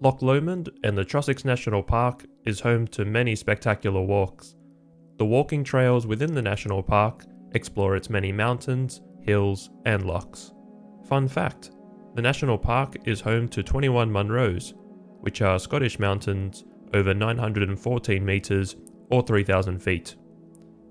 Loch Lomond and the Trossachs National Park is home to many spectacular walks. The walking trails within the national park explore its many mountains, hills, and lochs. Fun fact, the national park is home to 21 Munros, which are Scottish mountains over 914 metres or 3,000 feet.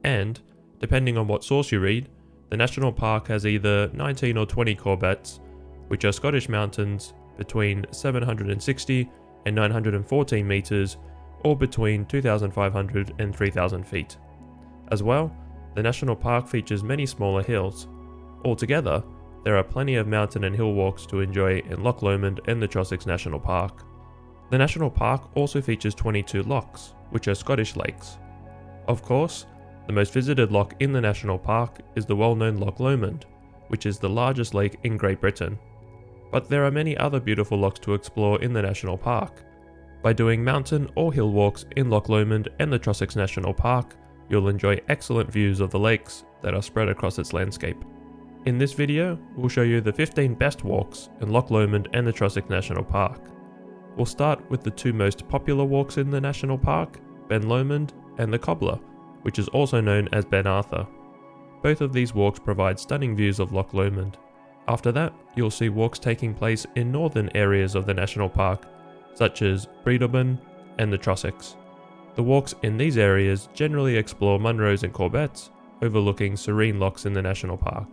And, depending on what source you read, the national park has either 19 or 20 corbettes, which are Scottish mountains between 760 and 914 metres or between 2,500 and 3,000 feet. As well, the national park features many smaller hills. Altogether, there are plenty of mountain and hill walks to enjoy in Loch Lomond and the Trossachs National Park. The national park also features 22 lochs, which are Scottish lakes. Of course, the most visited loch in the national park is the well-known Loch Lomond, which is the largest lake in Great Britain. But there are many other beautiful lochs to explore in the national park. By doing mountain or hill walks in Loch Lomond and the Trossachs National Park, you'll enjoy excellent views of the lakes that are spread across its landscape. In this video, we'll show you the 15 best walks in Loch Lomond and the Trossachs National Park. We'll start with the two most popular walks in the national park, Ben Lomond and the Cobbler, which is also known as Ben Arthur. Both of these walks provide stunning views of Loch Lomond. After that, you'll see walks taking place in northern areas of the national park, such as Breedalbin and the Trossachs. The walks in these areas generally explore Munros and corbettes, overlooking serene lochs in the national park.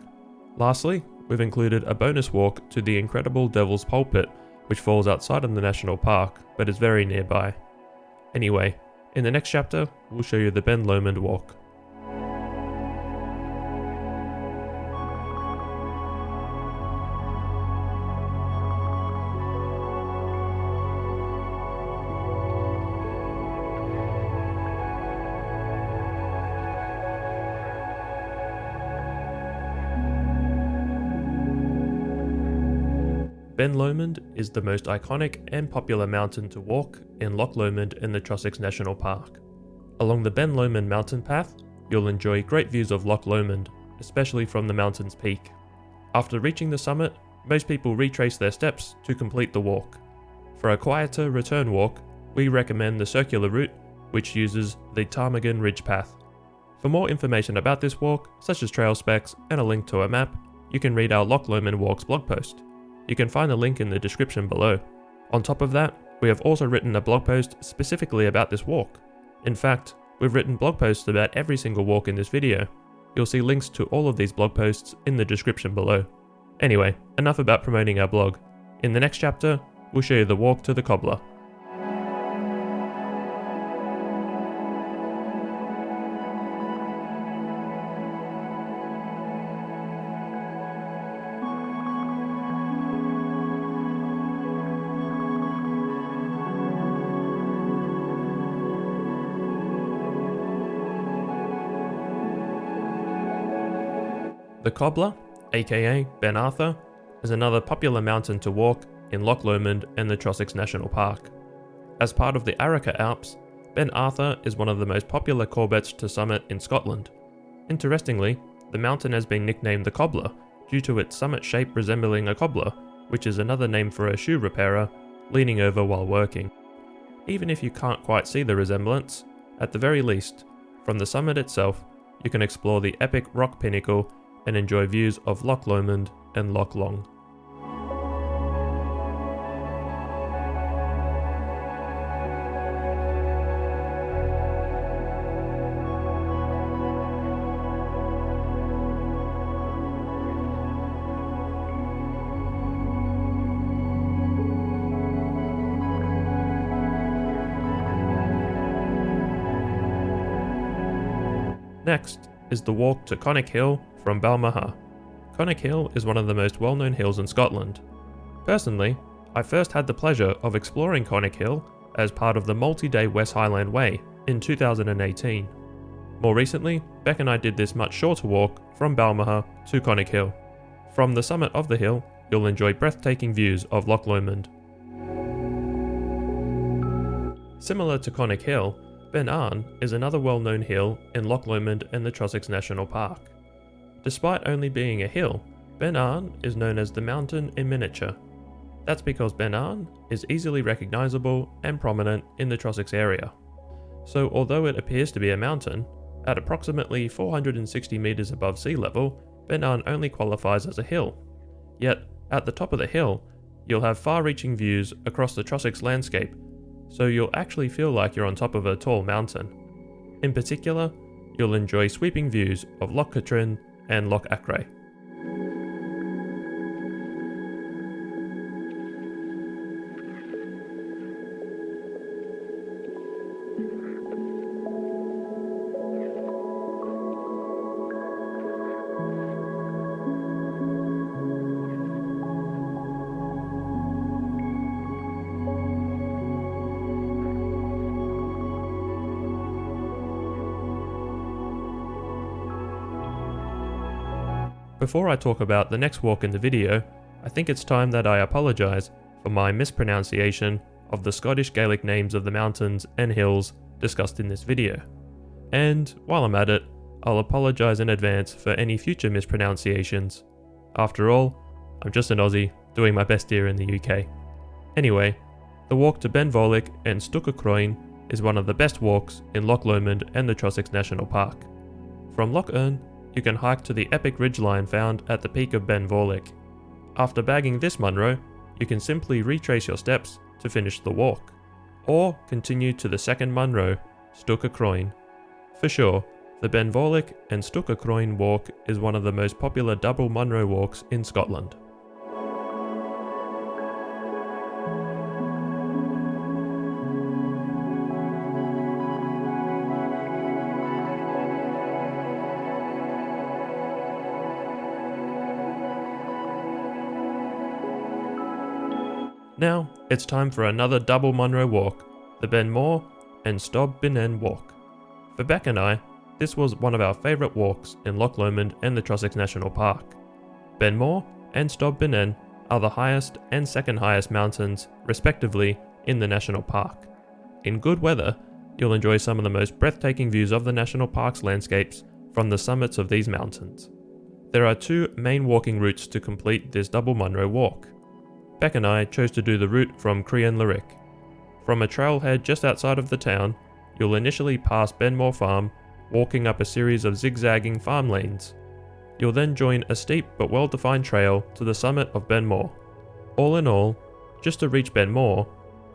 Lastly, we've included a bonus walk to the incredible Devil's Pulpit, which falls outside of the national park, but is very nearby. Anyway, in the next chapter, we'll show you the Ben Lomond walk. Ben Lomond is the most iconic and popular mountain to walk in Loch Lomond in the Trossachs National Park. Along the Ben Lomond mountain path, you'll enjoy great views of Loch Lomond, especially from the mountain's peak. After reaching the summit, most people retrace their steps to complete the walk. For a quieter return walk, we recommend the circular route, which uses the Ptarmigan Ridge Path. For more information about this walk, such as trail specs and a link to a map, you can read our Loch Lomond Walks blog post. You can find the link in the description below. On top of that, we have also written a blog post specifically about this walk. In fact, we've written blog posts about every single walk in this video. You'll see links to all of these blog posts in the description below. Anyway, enough about promoting our blog. In the next chapter, we'll show you the walk to the Cobbler. The Cobbler, aka Ben Arthur, is another popular mountain to walk in Loch Lomond and the Trossachs National Park. As part of the Arrocha Alps, Ben Arthur is one of the most popular corbettes to summit in Scotland. Interestingly, the mountain has been nicknamed the Cobbler due to its summit shape resembling a cobbler, which is another name for a shoe repairer, leaning over while working. Even if you can't quite see the resemblance, at the very least, from the summit itself, you can explore the epic rock pinnacle and enjoy views of Loch Lomond and Loch Long. Next is the walk to Conic Hill from Balmaha. Conic Hill is one of the most well-known hills in Scotland. Personally, I first had the pleasure of exploring Conic Hill as part of the multi-day West Highland Way in 2018. More recently, Beck and I did this much shorter walk from Balmaha to Conic Hill. From the summit of the hill, you'll enjoy breathtaking views of Loch Lomond. Similar to Conic Hill, Binnein is another well-known hill in Loch Lomond and the Trossachs National Park. Despite only being a hill, Binnein is known as the mountain in miniature. That's because Binnein is easily recognisable and prominent in the Trossachs area. So although it appears to be a mountain, at approximately 460 metres above sea level, Binnein only qualifies as a hill. Yet, at the top of the hill, you'll have far-reaching views across the Trossachs landscape, so you'll actually feel like you're on top of a tall mountain. In particular, you'll enjoy sweeping views of Loch Katrine and Loch Acre. Before I talk about the next walk in the video, I think it's time that I apologise for my mispronunciation of the Scottish Gaelic names of the mountains and hills discussed in this video. And while I'm at it, I'll apologise in advance for any future mispronunciations. After all, I'm just an Aussie doing my best here in the UK. Anyway, the walk to Vorlich and Stuc Chroin is one of the best walks in Loch Lomond and the Trossachs National Park. From Loch Lomond, you can hike to the epic ridgeline found at the peak of Vorlich. After bagging this Munro, you can simply retrace your steps to finish the walk, or continue to the second Munro, Stuc Chroin. For sure, the Vorlich and Stuc Chroin walk is one of the most popular double Munro walks in Scotland. Now, it's time for another double Munro walk, the Balmaha and Stob Binnein walk. For Beck and I, this was one of our favourite walks in Loch Lomond and the Trossachs National Park. Balmaha and Stob Binnein are the highest and second highest mountains, respectively, in the national park. In good weather, you'll enjoy some of the most breathtaking views of the national park's landscapes from the summits of these mountains. There are two main walking routes to complete this double Munro walk. Beck and I chose to do the route from Chroin. From a trailhead just outside of the town, you'll initially pass Balmaha Farm, walking up a series of zigzagging farm lanes. You'll then join a steep but well-defined trail to the summit of Balmaha. All in all, just to reach Balmaha,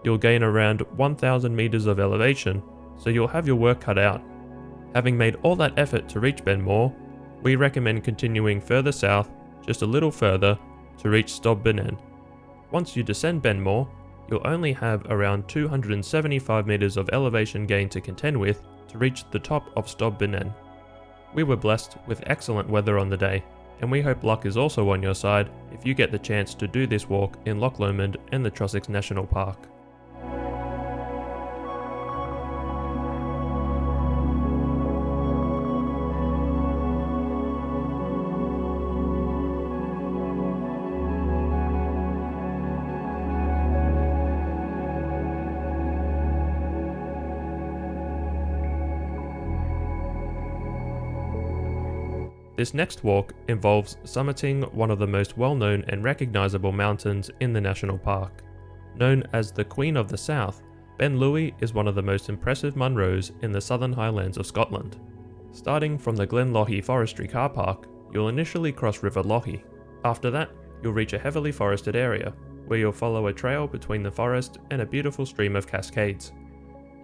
you'll gain around 1,000 metres of elevation, so you'll have your work cut out. Having made all that effort to reach Balmaha, we recommend continuing further south, just a little further, to reach Stob Binnein. Once you descend Balmaha, you'll only have around 275 metres of elevation gain to contend with to reach the top of Stob Binnein. We were blessed with excellent weather on the day, and we hope luck is also on your side if you get the chance to do this walk in Loch Lomond and the Trossachs National Park. This next walk involves summiting one of the most well-known and recognisable mountains in the national park. Known as the Queen of the South, Ben Lui is one of the most impressive Munros in the southern highlands of Scotland. Starting from the Glenlochy Forestry Car Park, you'll initially cross River Lochie. After that, you'll reach a heavily forested area, where you'll follow a trail between the forest and a beautiful stream of cascades.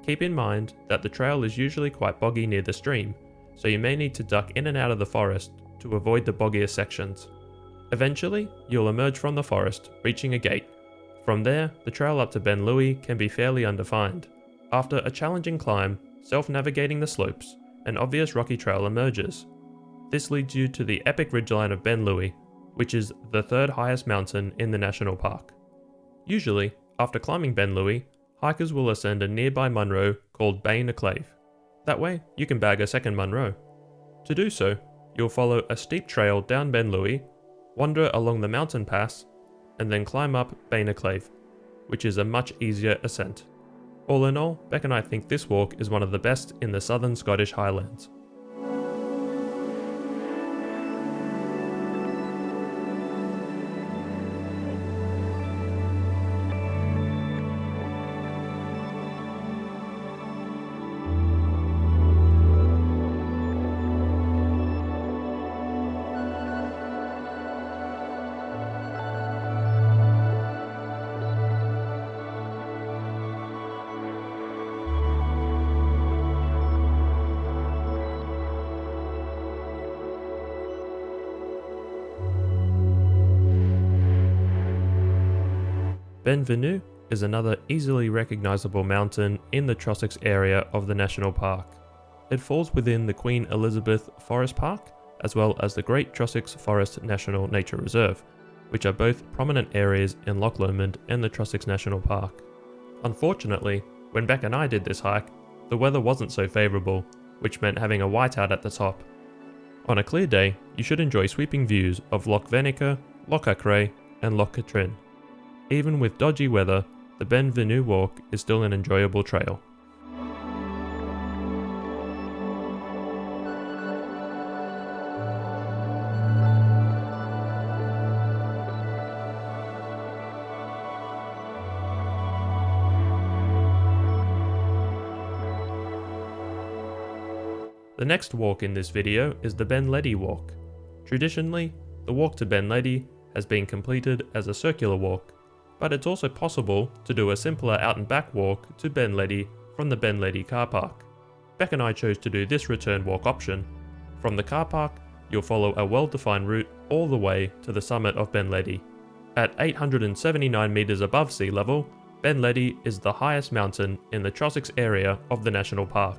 Keep in mind that the trail is usually quite boggy near the stream, so you may need to duck in and out of the forest to avoid the boggier sections. Eventually, you'll emerge from the forest, reaching a gate. From there, the trail up to Ben Lui can be fairly undefined. After a challenging climb, self-navigating the slopes, an obvious rocky trail emerges. This leads you to the epic ridgeline of Ben Lui, which is the third highest mountain in the national park. Usually, after climbing Ben Lui, hikers will ascend a nearby Munro called Chleibh. That way, you can bag a second Munro. To do so, you'll follow a steep trail down Ben Lui, wander along the mountain pass, and then climb up Chleibh, which is a much easier ascent. All in all, Beck and I think this walk is one of the best in the southern Scottish Highlands. Beinn is another easily recognisable mountain in the Trossachs area of the national park. It falls within the Queen Elizabeth Forest Park, as well as the Great Trossachs Forest National Nature Reserve, which are both prominent areas in Loch Lomond and the Trossachs National Park. Unfortunately, when Beck and I did this hike, the weather wasn't so favourable, which meant having a whiteout at the top. On a clear day, you should enjoy sweeping views of Loch Vane, Loch Chleibh and Loch Katrine. Even with dodgy weather, the Beinn walk is still an enjoyable trail. The next walk in this video is the Ledi walk. Traditionally, the walk to Ledi has been completed as a circular walk, but it's also possible to do a simpler out and back walk to Ledi from the Ledi car park. Beck and I chose to do this return walk option. From the car park, you'll follow a well-defined route all the way to the summit of Ledi. At 879 meters above sea level, Ledi is the highest mountain in the Trossachs area of the national park.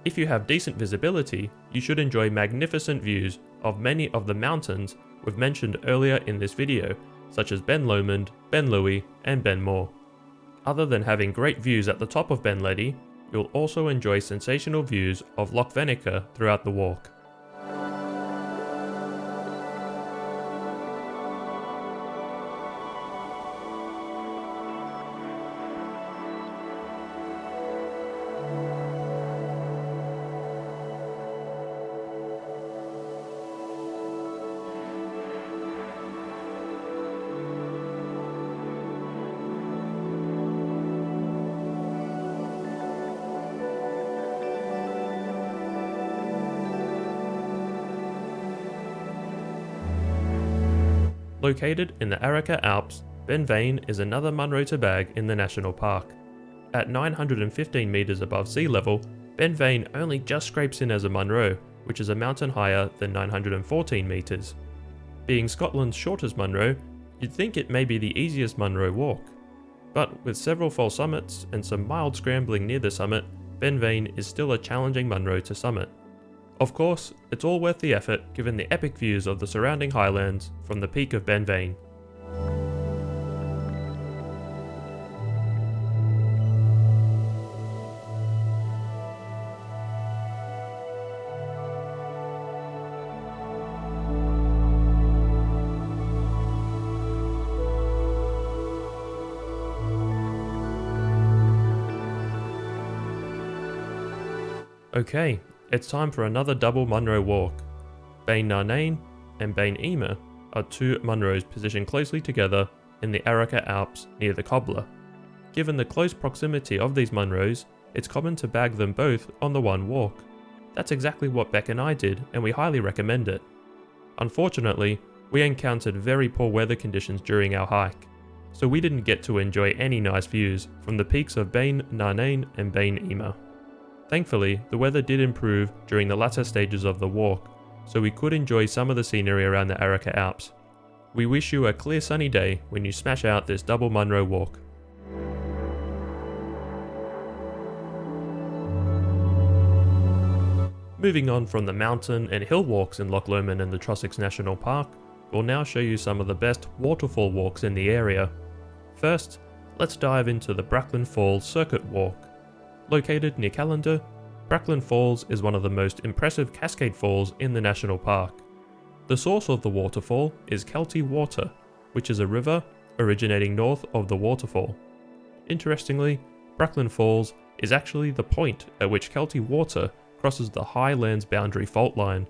If you have decent visibility, you should enjoy magnificent views of many of the mountains we've mentioned earlier in this video, such as Loch Lomond, Lui and Beinn. Other than having great views at the top of Ledi, you'll also enjoy sensational views of Loch Vane throughout the walk. Located in the Arrocha Alps, Vane is another Munro to bag in the national park. At 915 meters above sea level, Vane only just scrapes in as a Munro, which is a mountain higher than 914 meters. Being Scotland's shortest Munro, you'd think it may be the easiest Munro walk. But with several false summits and some mild scrambling near the summit, Vane is still a challenging Munro to summit. Of course, it's all worth the effort given the epic views of the surrounding highlands from the peak of Vane. Okay, it's time for another double Munro walk. Narnain and Beinn are two Munros positioned closely together in the Arrocha Alps near the Cobbler. Given the close proximity of these Munros, it's common to bag them both on the one walk. That's exactly what Beck and I did, and we highly recommend it. Unfortunately, we encountered very poor weather conditions during our hike, so we didn't get to enjoy any nice views from the peaks of Narnain and Beinn. Thankfully, the weather did improve during the latter stages of the walk, so we could enjoy some of the scenery around the Arrocha Alps. We wish you a clear sunny day when you smash out this double Munro walk. Moving on from the mountain and hill walks in Loch Lomond and the Trossachs National Park, we'll now show you some of the best waterfall walks in the area. First, let's dive into the Bracklinn Falls Circuit Walk. Located near Callander, Bracklinn Falls is one of the most impressive cascade falls in the national park. The source of the waterfall is Kelty Water, which is a river originating north of the waterfall. Interestingly, Bracklinn Falls is actually the point at which Kelty Water crosses the Highlands boundary fault line.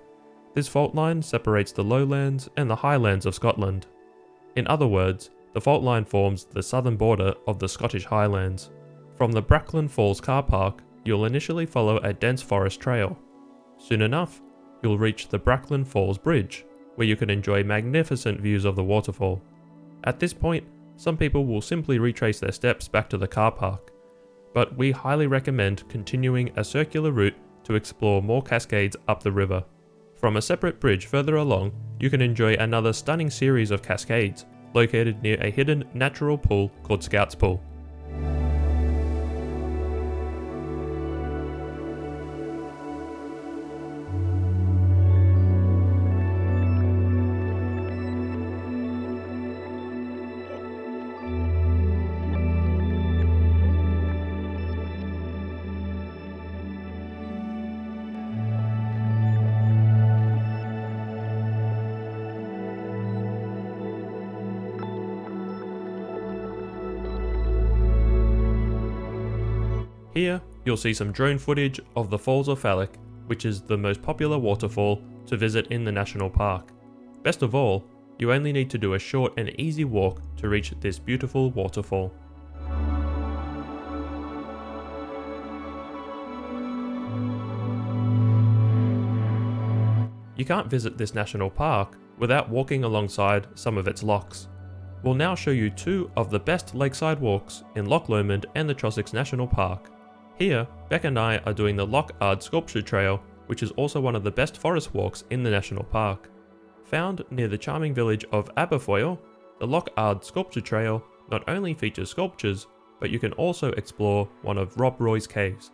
This fault line separates the lowlands and the highlands of Scotland. In other words, the fault line forms the southern border of the Scottish Highlands. From the Bracklinn Falls car park, you'll initially follow a dense forest trail. Soon enough, you'll reach the Bracklinn Falls Bridge, where you can enjoy magnificent views of the waterfall. At this point, some people will simply retrace their steps back to the car park, but we highly recommend continuing a circular route to explore more cascades up the river. From a separate bridge further along, you can enjoy another stunning series of cascades, located near a hidden natural pool called Scout's Pool. Here, you'll see some drone footage of the Falls of Falloch, which is the most popular waterfall to visit in the national park. Best of all, you only need to do a short and easy walk to reach this beautiful waterfall. You can't visit this national park without walking alongside some of its lochs. We'll now show you two of the best lakeside walks in Loch Lomond and the Trossachs National Park. Here, Beck and I are doing the Loch Sculpture Trail, which is also one of the best forest walks in the national park. Found near the charming village of Aberfoyle, the Loch Sculpture Trail not only features sculptures, but you can also explore one of Rob Roy's caves.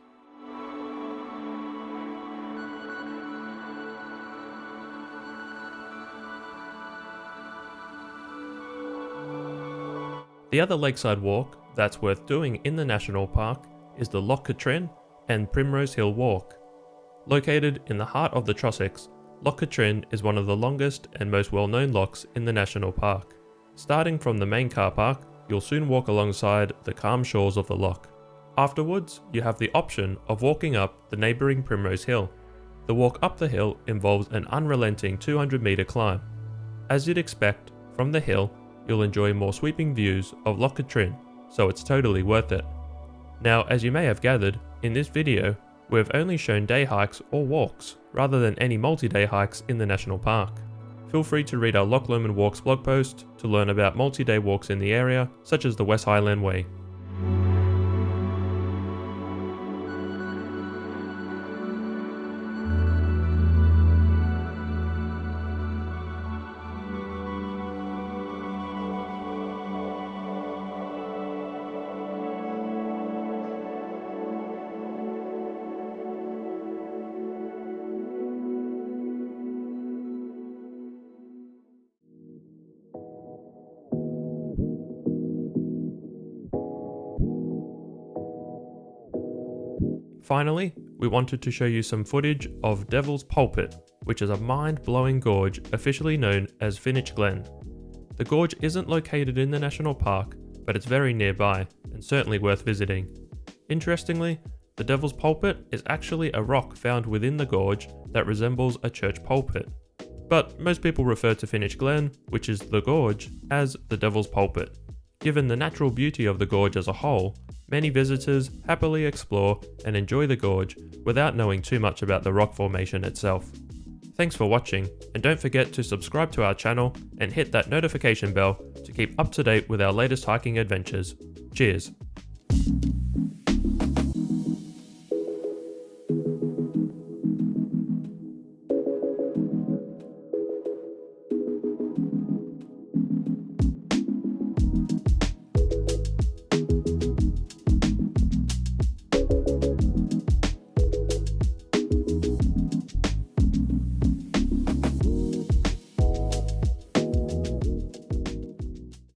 The other lakeside walk that's worth doing in the national park is the Loch Katrine and Primrose Hill Walk. Located in the heart of the Trossachs, Loch Katrine is one of the longest and most well-known lochs in the national park. Starting from the main car park, you'll soon walk alongside the calm shores of the loch. Afterwards, you have the option of walking up the neighbouring Primrose Hill. The walk up the hill involves an unrelenting 200-metre climb. As you'd expect, from the hill, you'll enjoy more sweeping views of Loch Katrine, so it's totally worth it. Now, as you may have gathered, in this video, we've only shown day hikes or walks, rather than any multi-day hikes in the national park. Feel free to read our Loch Lomond Walks blog post to learn about multi-day walks in the area, such as the West Highland Way. Finally, we wanted to show you some footage of Devil's Pulpit, which is a mind-blowing gorge officially known as Finich Glen. The gorge isn't located in the national park, but it's very nearby and certainly worth visiting. Interestingly, the Devil's Pulpit is actually a rock found within the gorge that resembles a church pulpit. But most people refer to Finich Glen, which is the gorge, as the Devil's Pulpit. Given the natural beauty of the gorge as a whole, many visitors happily explore and enjoy the gorge without knowing too much about the rock formation itself. Thanks for watching, and don't forget to subscribe to our channel and hit that notification bell to keep up to date with our latest hiking adventures. Cheers!